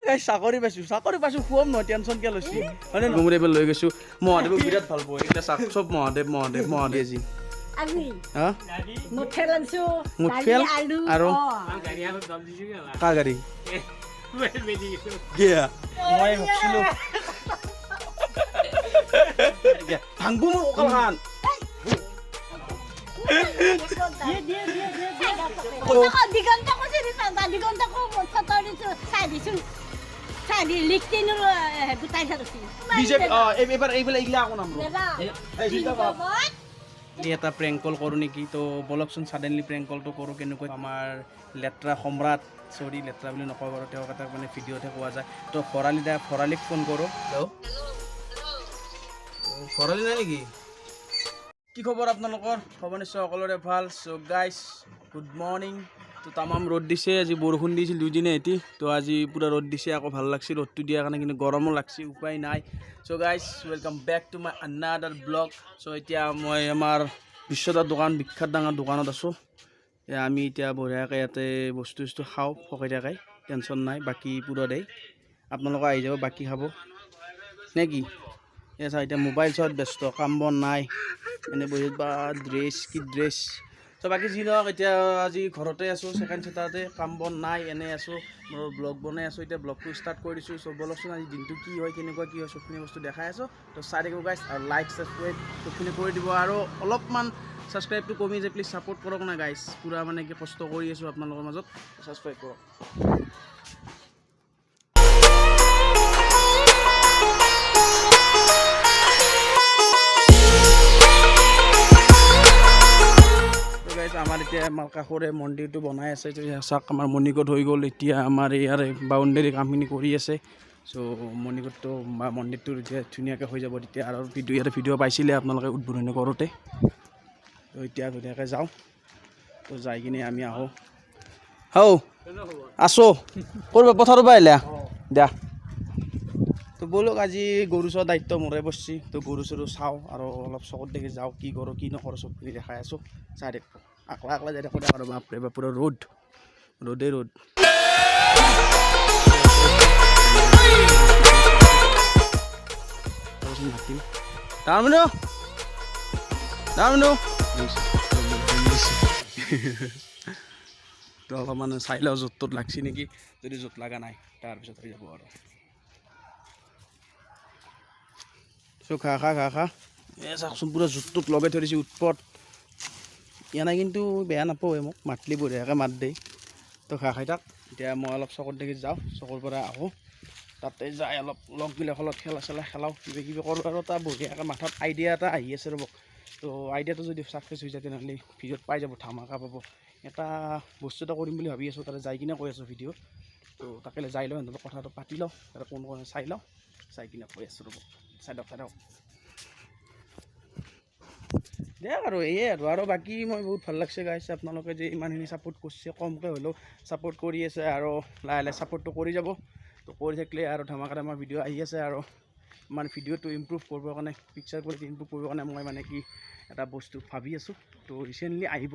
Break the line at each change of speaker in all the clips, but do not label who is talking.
গাইছ চাকৰি পাইছো খুব ন টেনচন কে লৈছি মানে গুমৰেবল লৈ গৈছো মহাদেৱ বিৰাট ভাল পায় এটা চব মহাদেৱ জি
আজি
হা
মুঠেল আনছো
মুঠেল
আলু
আৰু
গাড়ী আৰু দম দিছো
কা গাড়ী গিয়া মই ভাবছিলো ভাঙবো মোৰ অকলখান
দিগন্ত কৈছে দিগন্ত ফটো দিছো চাই দিছো চাই দি লিখতিনো গোটাই থাকছি
বিজেপি এবাৰ এইবিলাক ইগলা আকৌ নাম এটা প্ৰেংক কল কৰো নেকি তো বলকচোন সাডেনলি প্ৰেংক কলটো কৰো কেনেকৈ আমাৰ লেট্ৰা সম্ৰাট সৰি লেট্ৰা বুলি নকওঁ বাৰু তেওঁ এটা মানে ভিডিঅ'তে কোৱা যায় তো ভৰালিক ফোন কৰো হেল্ল' ভৰালি নাই নেকি কি খবৰ আপোনালোকৰ খবৰ নিশ্চয় সকলোৰে ভাল চ' গাইজ গুড মৰ্ণিং তো তামাম ৰ'দ দিছে আজি বৰষুণ দিছিল দুদিনে এটি তো আজি পুৰা ৰ'দ দিছে আকৌ ভাল লাগছে ৰ'দটো দিয়াৰ কাৰণে কিন্তু গৰমো লাগছে উপায় নাই চ' guys welcome back to my another blog চ' এতিয়া মই আমাৰ বিশ্বনাথ দোকান বিখ্যাত ডাঙৰ দোকানত আছোঁ আমি এতিয়া বঢ়িয়াকৈ ইয়াতে বস্তু খাওঁ ফকাই থাকাই টেনশ্যন নাই বাকী পুৰা দেই আপোনালোকে আহি যাব বাকী খাব নে কি চা এতিয়া মোবাইল চোৱাত ব্যস্ত কাম বন নাই এনে বহি বা ড্ৰেছ চ' বাকী যি নহওক এতিয়া আজি ঘৰতে আছোঁ ছেকেণ্ড চেটাৰডে কাম বন নাই এনেই আছোঁ মোৰ ব্লগ বনাই আছোঁ এতিয়া ব্লগটো ষ্টাৰ্ট কৰি দিছোঁ চ' বলকচোন আজি দিনটো কি হয় কেনেকুৱা কি হয় চবখিনি বস্তু দেখাই আছোঁ তো চাই থাকিব গাইছ আৰু লাইক ছাবস্ক্ৰাইব চবখিনি কৰি দিব আৰু অলপমান ছাবস্ক্ৰাইবটো কমি যায় প্লিজ ছাপোৰ্ট কৰক না গাইছ পূৰা মানে কি কষ্ট কৰি আছোঁ আপোনালোকৰ মাজত ছাবস্ক্ৰাইব কৰক আমাৰ এতিয়া আমাৰ কাষৰে মন্দিৰটো বনাই আছে চাওক আমাৰ মণিকোট হৈ গ'ল এতিয়া আমাৰ ইয়াৰে বাউণ্ডেৰী কামখিনি কৰি আছে চ' মণিকোটটো বা মন্দিৰটো এতিয়া ধুনীয়াকৈ হৈ যাব তেতিয়া আৰু ইয়াতে ভিডিঅ' পাইছিলে আপোনালোকে উদ্বোধনী কৰোঁতে তো এতিয়া ধুনীয়াকৈ যাওঁ তো যাই কিনে আমি আহোঁ হৌ আছোঁ কৰিব পথাৰৰ পৰা আহিলা দিয়া তো ব'লক আজি গৰু চোৱাৰ দায়িত্ব মোৰে পৰছি তো গৰু চৰু চাওঁ আৰু অলপ চকত দেখি যাওঁ কি কৰোঁ কি নকৰোঁ চবখিনি দেখাই আছোঁ চাই দেখোঁ আকলা যাই দেখোঁ আৰু বাপৰে বা পুৰা ৰ'দেই ৰ'দ তাৰমানে তো অলপমান চাই লওঁ য'ত ত'ত লাগছি নেকি যদি য'ত লগা নাই তাৰপিছত হৈ যাব আৰু চ' খা এই চাওকচোন পুৰা য'ত ত'ত লগাই থৈ দিছে উৎপত ইয়ানে কিন্তু বেয়া নাপাওঁ মোক মাতলি বঢ়িয়াকৈ মাত দেই তো খাই থাক এতিয়া মই অলপ চকত দেখি যাওঁ চকৰ পৰা আহোঁ তাতে যাই অলপ লগবিলাকত খেলা খেলাওঁ কিবা কৰোঁ আৰু এটা বঢ়িয়াকৈ মাথাত আইডিয়া এটা আহি আছে ৰ'ব তো আইডিয়াটো যদি ছাকচেছ হৈ যায় তেনেহ'লে ভিডিঅ'ত পাই যাব ধামাকা পাব এটা বস্তু এটা কৰিম বুলি ভাবি আছোঁ তাতে যাই কিনে কৈ আছোঁ ভিডিঅ'ত তো তাকে যাই লওঁ সিহঁতৰ কথাটো পাতি লওঁ তাতে কোন চাই লওঁ চাই কিনে কৈ আছোঁ ৰ'ব চাই দিয়ক দিয়ক আৰু এয়ে আৰু বাকী মই বহুত ভাল লাগছে গাইছে আপোনালোকে যে ইমানখিনি ছাপোৰ্ট কৰিছে কমকৈ হ'লেও ছাপোৰ্ট কৰি আছে আৰু লাহে লাহে ছাপোৰ্টটো কৰি যাব তো কৰি থাকিলে আৰু ধামাকা ভিডিঅ' আহি আছে আৰু মানে ভিডিঅ'টো ইম্প্ৰুভ কৰিবৰ কাৰণে পিকচাৰ কোৱালিটি ইম্প্ৰুভ কৰিবৰ কাৰণে মই মানে কি এটা বস্তু ভাবি আছোঁ তো ৰিচেণ্টলি আহিব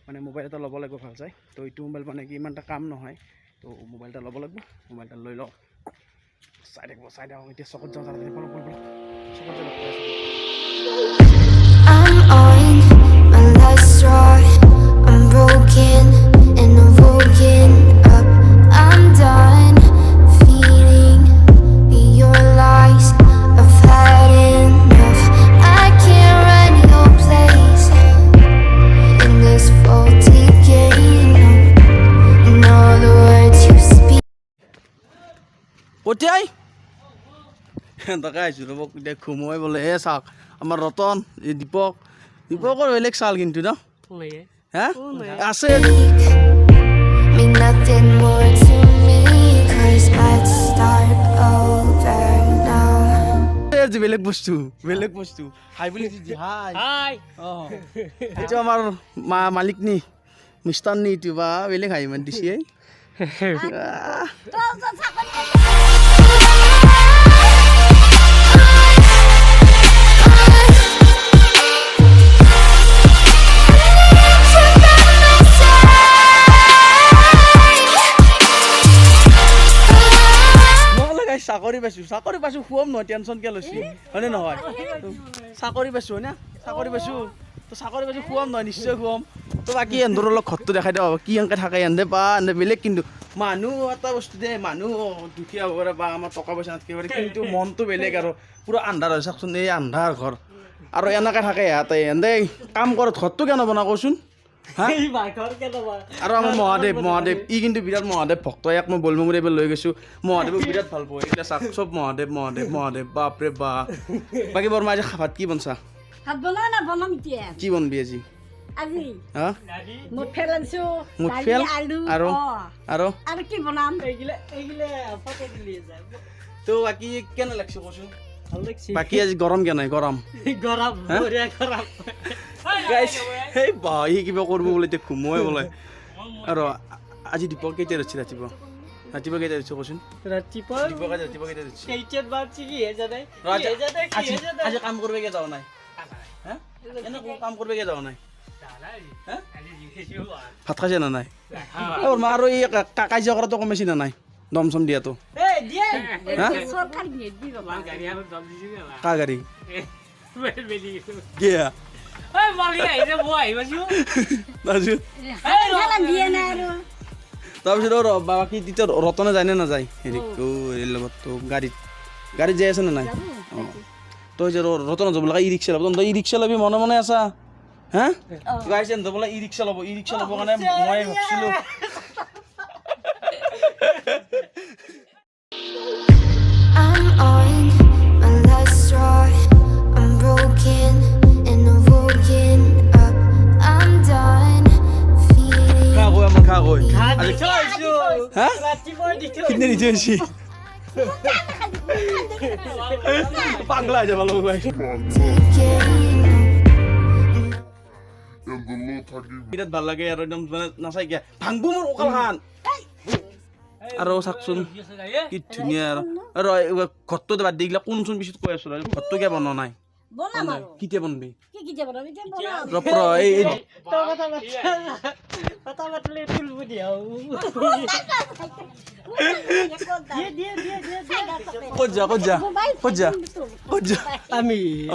মানে মোবাইল এটা ল'ব লাগিব ভাল চাই তো এইটো মোবাইল মানে কি ইমান এটা কাম নহয় তো মোবাইল এটা ল'ব লাগিব মোবাইল এটা লৈ লওঁ চাই থাকিব এতিয়া চকত যাওঁ চকত যাওঁ
I'm on my last straw. I'm broken and I'm woken up. I'm done feeling your lies. I've had enough. I can't run your place in this faulty game. And all the words you speak.
কতিয়াই তাকে আহিছোঁ ৰ'ব এতিয়া ঘুমুৱাই বোলে চাওক আমাৰ ৰতন এই দীপকৰ বেলেগ চাল কিন্তু ন হা আছে
Mean nothing more to me, 'cause I'd start over now.
বেলেগ বস্তু হাই বুলি হাই এইটো আমাৰ মালিক নি মিষ্টাৰ নি এইটো বা বেলেগ হাই ইমান দিছে চাকৰি পাইছোঁ খুৱাম নহয় টেনশ্যন কিয় লৈছি হয়নে নহয় চাকৰি পাইছোঁ হয় না চাকৰি পাইছোঁ তো চাকৰি পাইছোঁ খুৱাম নহয় নিশ্চয় খুৱাম তো বাকী এন্দৰ অলপ ঘৰটো দেখাই দিওঁ কি এনেকৈ থাকে এন্দে বা এন্দে বেলেগ কিন্তু মানুহ এটা বস্তু দে মানুহ দুখীয়া হ'ব পাৰে বা আমাৰ টকা পইচা নাথাকিব পাৰে কিন্তু মনটো বেলেগ আৰু পুৰা আন্ধাৰ হয় চাওকচোন এই আন্ধাৰ ঘৰ আৰু এনেকৈ থাকে ইয়াতে এন্দে কাম কৰক ঘৰটো কিয় নবনা কচোন হা আৰু আমাৰ মহাদেৱ ই কিন্তু বিৰাট মহাদেৱ ভক্ত ইয়াক মই বলমুগুৰি এইবাৰ লৈ গৈছোঁ মহাদেৱক বিৰাট ভাল পাওঁ এইবিলাক চাওক চব মহাদেৱ বাপৰে বা বাকী বৰমা আজি ভাত কি বনছা
ভাত বনাও না বনাম এতিয়া
কি বনবি আজি
আজি
হা
মুঠফেল আনছো
মুঠফেল
আলু আৰু কি বনাম
তো বাকী কেনে লাগছে কচোন বাকী আজি গৰম কেনে গৰম গাইছ সেই বা সি কিবা কৰিব বোলে এতিয়া ঘুমোৱে বোলে আৰু আজি দীপক কেইটা ৰৈছে ৰাতিপুৱা কেইটা ৰৈছে কচোন আজি কাম কৰিবকে যোৱা নাই কাম কৰিবকে যোৱা নাই ভাত খাইছে না নাই মা আৰু এই কাজিয়া কৰাটো কমাইছে না নাই দম চম দিয়াটো কাৰ গাড়ী কিয়া তাৰপিছত আৰু বাকী তেতিয়া ৰতনে যায় নে নাযায় হেৰি লগত তো গাড়ীত যাই আছে নে নাই অঁ তই যে ৰতন যাব লাগে ই ৰিক্সা ল'ব তই ই ৰিক্সা ল'বি মনে আছা হা গাইছে বোলে ই ৰিক্সা ল'ব কাৰণে মই ভাবিছিলোঁ
I'm on my last straw. I'm broken and I'm woken up. I'm done feeling.
খা গৈ হা কিনে দিতে আছি পাগলা হয়ে যাবা লোক ভাই বিৰাট ভাল লাগে আৰু একদম মানে নাচাই কিয়া ভাঙবো মোৰ অকাল খান আৰু চাকচোন কি ধুনীয়া আৰু ঘৰটো বাদ দি গিলা কোনচোন পিছত কৈ আছো ঘৰটো কিয় বনোৱা নাই কেতিয়া বনবি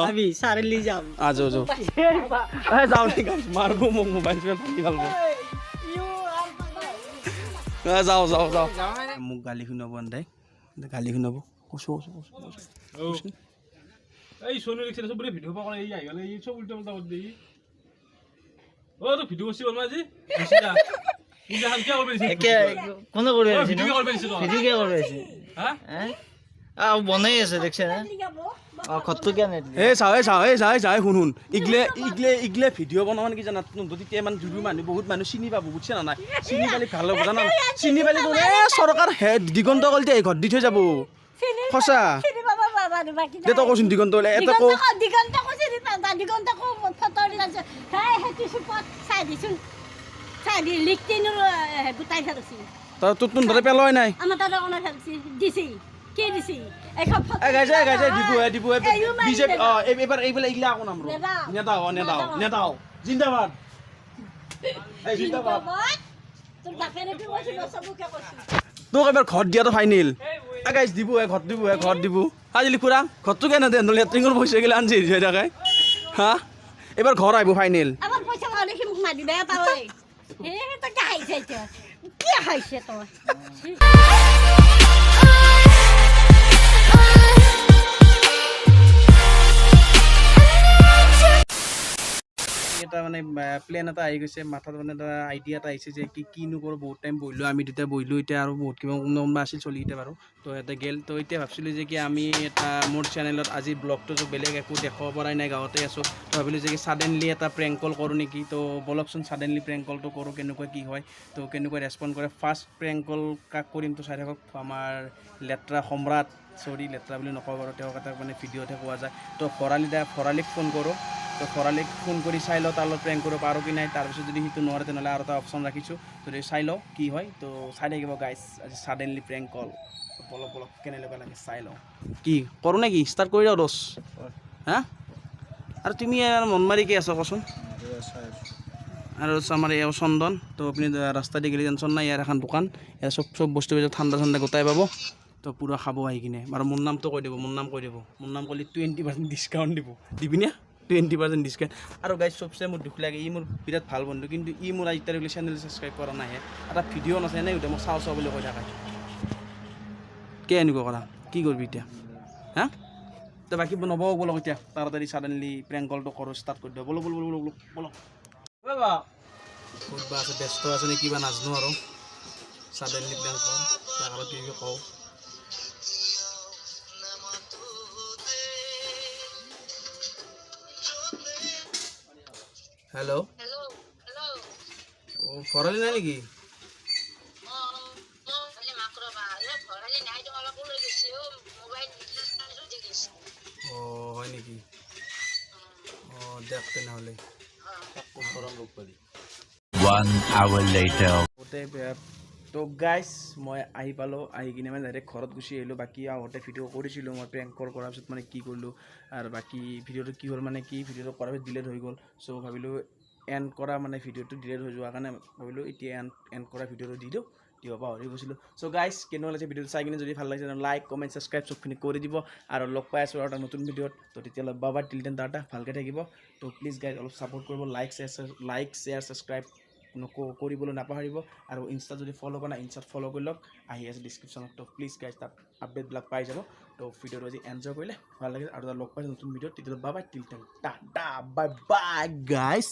আমি চাৰিআলি যাম
যাওঁ মাৰবো মোক মোবাইল যাওঁ মোক গালি শুনাব আন্দাই গালি শুনাব কৈছো
এই সোনু রিক্সা সব ভিডিও পাকলে এই আই গলে এই সব উল্টা পাল্টা করতে ও তো ভিডিও করছি বলমা জি বুঝিলা পূজা হাল কি করবে
কে কোন করবে
ভিডিও কি করবে তো
ভিডিও কে করবে
হ্যাঁ
আ বনাই আছে দেখছ না কত কে নেট
এ চাই শুন ইগলে ভিডিঅ' বনাব নেকি জানা তেতিয়া ইমান জুৰু মানুহ বহুত মানুহ চিনি পাব বুজিছে না নাই চিনি পালি ভাল হ'ব জানা চিনি পালি চৰকাৰ হেড দিগন্ত কলতে ঘৰ দি থৈ যাব সঁচা দে তই কচোন দিগন্ত এটা কো তই তোৰ ধৰে পেলোৱাই নাই বিজেপি এইবাৰ এইবিলাক এইগিলা আকৌ নাম নেতাও জিন্দাবাদ তোক এবাৰ ঘৰত দিয়াটো ফাইনেল গাইজ দিব ঘৰত দিব আজিলি খুৰা ঘৰটো কেনে দে লেট্ৰিঙৰ পইচা গিলা আনছি হৈ থাকে হা এইবাৰ ঘৰ আহিব ফাইনেল এটা মানে প্লেন এটা আহি গৈছে মাথাত মানে এটা আইডিয়া এটা আহিছে যে কিনো কৰোঁ বহুত টাইম বহিলোঁ আমি দুটা বহিলোঁ এতিয়া আৰু বহুত কোনোবা আছিল চলি এতিয়া বাৰু তো এটা গেল তো এতিয়া ভাবিছিলোঁ যে কি আমি এটা মোৰ চেনেলত আজি ব্লগটো বেলেগ একো দেখাব পৰাই নাই গাঁৱতে আছোঁ তো ভাবিলোঁ যে কি ছাডেনলি এটা প্ৰেংক কল কৰোঁ নেকি তো বলকচোন ছাডেনলি প্ৰেংক কলটো কৰোঁ কেনেকুৱা কি হয় তো কেনেকুৱা ৰেছপণ্ড কৰে ফাৰ্ষ্ট প্ৰেংক কল কাক কৰিম তো চাই থাকক আমাৰ লেত্ৰা সম্ৰাট চৰি লেত্ৰা বুলি নকওঁ বাৰু তেওঁক এটা মানে ভিডিঅ'তে পোৱা যায় তো ভৰালিক ফোন কৰোঁ তো ভৰালিক ফোন কৰি চাই লওঁ তাৰ লগত প্ৰেংক কৰিব পাৰোঁ কি নাই তাৰপিছত যদি সেইটো নোৱাৰে তেনেহ'লে আৰু এটা অপশ্যন ৰাখিছোঁ যদি চাই লওঁ কি হয় তো চাই থাকিব গাইজ আজি ছাডেনলি প্ৰেংক কল বলক কেনেকুৱা লাগে চাই লওঁ কি কৰোঁ নে কি ষ্টাৰ্ট কৰি দিওঁ দোষ হা আৰু তুমি মন মাৰিকে আছ কচোন আৰু আমাৰ এয়া চন্দন তো আপুনি ৰাস্তা দি গেলি টেনশ্যন নাই ইয়াৰ এখন দোকান ইয়াৰ চব বস্তু ঠাণ্ডা গোটাই পাব তো পুৰা খাব আহি কিনে আৰু মোৰ নামটো কৈ দিব মোৰ নাম ক'লে 20% ডিছকাউণ্ট দিব দিবিনে 20% ডিছকাউণ্ট আৰু গাইজ চবচে মোৰ দুখ লাগে ই মোৰ বিৰাট ভাল বন্ধু কিন্তু ই মোৰ আজি তাৰিখলৈ চেনেল ছাবস্ক্ৰাইব কৰা নাহে এটা ভিডিঅ' নাচায় নাই মই চাওঁ বুলি কৈ থাকা কে এনেকুৱা কৰা কি কৰিবি এতিয়া হা তো বাকী নবৌ বলক এতিয়া তাড়াতাড়ি ছাডেনলি প্ৰেংক কলটো কৰোঁ ষ্টাৰ্ট কৰি দিওঁ বলো ক'তবা আছে ব্যস্ত আছে নে কিবা নাজানো আৰু ছাডেনলি প্ৰেংক কল তাৰ আগত কি কওঁ হেল্ল' ও ভৰালি নাই নেকি অঁ হয় নেকি অঁ দেখ তেনেহ'লে
1 hour later.
তো গাইজ মই আহি পালোঁ আহি কিনে মানে ডাইৰেক্ট ঘৰত গুচি আহিলোঁ বাকী আগতে ভিডিঅ' কৰিছিলোঁ মই প্ৰেংক কল কৰাৰ পিছত মানে কি কৰিলোঁ আৰু বাকী ভিডিঅ'টো কি হ'ল মানে কি ভিডিঅ'টো কৰাৰ পিছত ডিলেট হৈ গ'ল চ' ভাবিলোঁ এণ্ড কৰা মানে ভিডিঅ'টো ডিলেট হৈ যোৱাৰ কাৰণে ভাবিলোঁ এতিয়া এণ্ড কৰা ভিডিঅ'টো দিব পাহৰি গৈছিলোঁ চ' গাইজ কেনেকুৱা লাগিছে ভিডিঅ'টো চাই কিনে যদি ভাল লাগিছে লাইক কমেণ্ট ছাবস্ক্ৰাইব চবখিনি কৰি দিব আৰু লগ পাই আছোঁ আৰু এটা নতুন ভিডিঅ'ত তো তেতিয়ালৈ বাবা টিল দেন টাটা ভালকৈ থাকিব তো প্লিজ গাইজ অলপ ছাপোৰ্ট কৰিব লাইক শ্বেয়াৰ ছাবস্ক্ৰাইব কৰিবলৈ নাপাহৰিব আৰু ইনষ্টাত যদি ফ'ল' কৰা ইনষ্টাত ফ'ল' কৰি লওক আহি আছে ডিছক্ৰিপশ্যনত তো প্লিজ গাইজ তাত আপডেটবিলাক পাই যাব তো ভিডিঅ'টো আজি এনজয় কৰিলে ভাল লাগিছে আৰু লগ পাইছে নতুন ভিডিঅ'ত তেতিয়ালৈ বাই till then tata bye guys